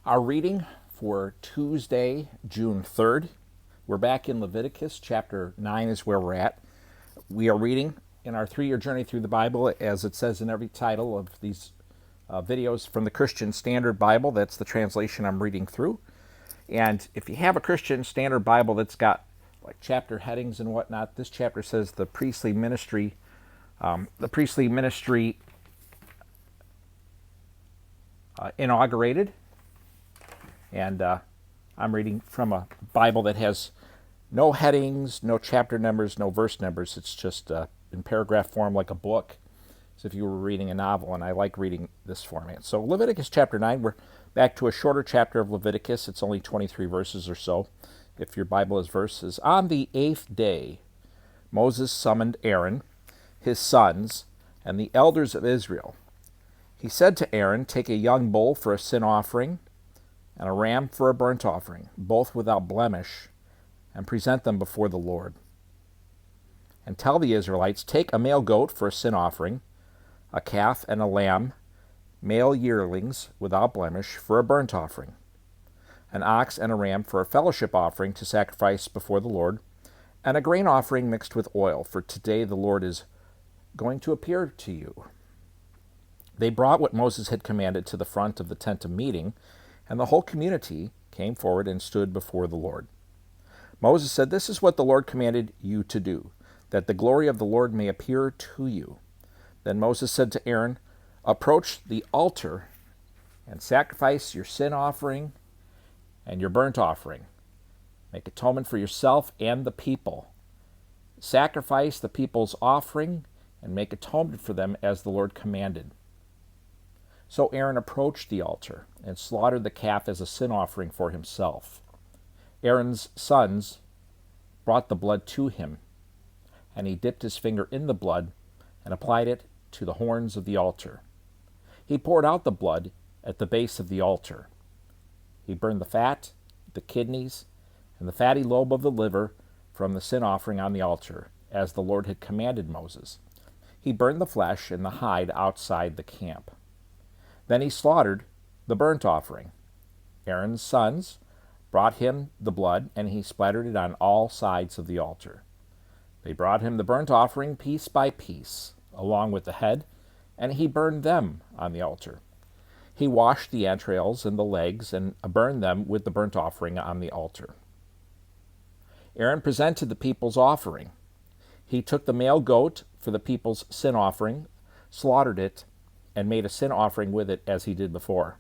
Our reading for Tuesday, June 3rd, we're back in Leviticus. Chapter 9 is where we're at. We are reading in our 3-year journey through the Bible, as it says in every title of these videos, from the Christian Standard Bible. That's the translation I'm reading through. And if you have a Christian Standard Bible that's got like chapter headings and whatnot, this chapter says the priestly ministry inaugurated. And I'm reading from a Bible that has no headings, no chapter numbers, no verse numbers. It's just in paragraph form like a book, as if you were reading a novel, and I like reading this format. So Leviticus chapter 9, we're back to a shorter chapter of Leviticus. It's only 23 verses or so, if your Bible has verses. On the 8th day, Moses summoned Aaron, his sons, and the elders of Israel. He said to Aaron, "Take a young bull for a sin offering, and a ram for a burnt offering, both without blemish, and present them before the Lord. And tell the Israelites, take a male goat for a sin offering, a calf and a lamb, male yearlings without blemish, for a burnt offering, an ox and a ram for a fellowship offering to sacrifice before the Lord, and a grain offering mixed with oil, for today the Lord is going to appear to you." They brought what Moses had commanded to the front of the tent of meeting, and the whole community came forward and stood before the Lord. Moses said, "This is what the Lord commanded you to do, that the glory of the Lord may appear to you." Then Moses said to Aaron, "Approach the altar and sacrifice your sin offering and your burnt offering. Make atonement for yourself and the people. Sacrifice the people's offering and make atonement for them as the Lord commanded." So Aaron approached the altar and slaughtered the calf as a sin offering for himself. Aaron's sons brought the blood to him, and he dipped his finger in the blood and applied it to the horns of the altar. He poured out the blood at the base of the altar. He burned the fat, the kidneys, and the fatty lobe of the liver from the sin offering on the altar, as the Lord had commanded Moses. He burned the flesh and the hide outside the camp. Then he slaughtered the burnt offering. Aaron's sons brought him the blood, and he splattered it on all sides of the altar. They brought him the burnt offering piece by piece, along with the head, and he burned them on the altar. He washed the entrails and the legs and burned them with the burnt offering on the altar. Aaron presented the people's offering. He took the male goat for the people's sin offering, slaughtered it, and made a sin offering with it as he did before.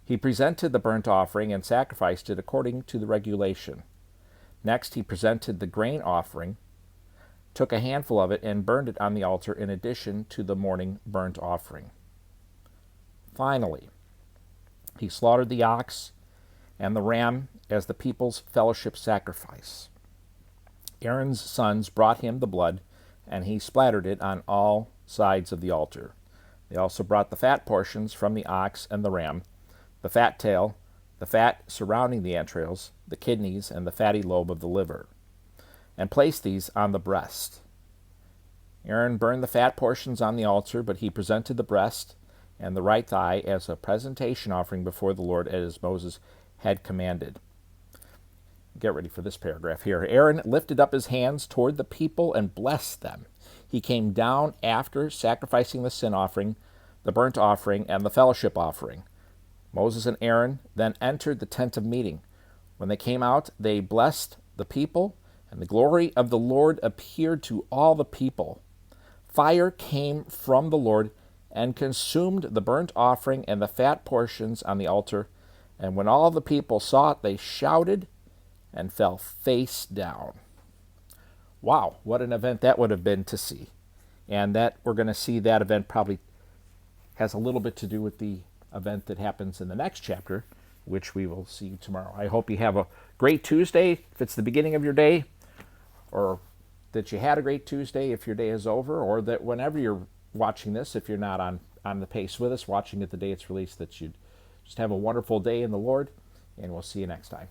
He presented the burnt offering and sacrificed it according to the regulation. Next he presented the grain offering, took a handful of it, and burned it on the altar in addition to the morning burnt offering. Finally, he slaughtered the ox and the ram as the people's fellowship sacrifice. Aaron's sons brought him the blood, and he splattered it on all sides of the altar. They also brought the fat portions from the ox and the ram, the fat tail, the fat surrounding the entrails, the kidneys, and the fatty lobe of the liver, and placed these on the breast. Aaron burned the fat portions on the altar, but he presented the breast and the right thigh as a presentation offering before the Lord, as Moses had commanded. Get ready for this paragraph here. Aaron lifted up his hands toward the people and blessed them. He came down after sacrificing the sin offering, the burnt offering, and the fellowship offering. Moses and Aaron then entered the tent of meeting. When they came out, they blessed the people, and the glory of the Lord appeared to all the people. Fire came from the Lord and consumed the burnt offering and the fat portions on the altar. And when all the people saw it, they shouted and fell face down. Wow, what an event that would have been to see. And that we're going to see that event probably has a little bit to do with the event that happens in the next chapter, which we will see tomorrow. I hope you have a great Tuesday if it's the beginning of your day, or that you had a great Tuesday if your day is over, or that whenever you're watching this, if you're not on the pace with us, watching it the day it's released, that you just have a wonderful day in the Lord, and we'll see you next time.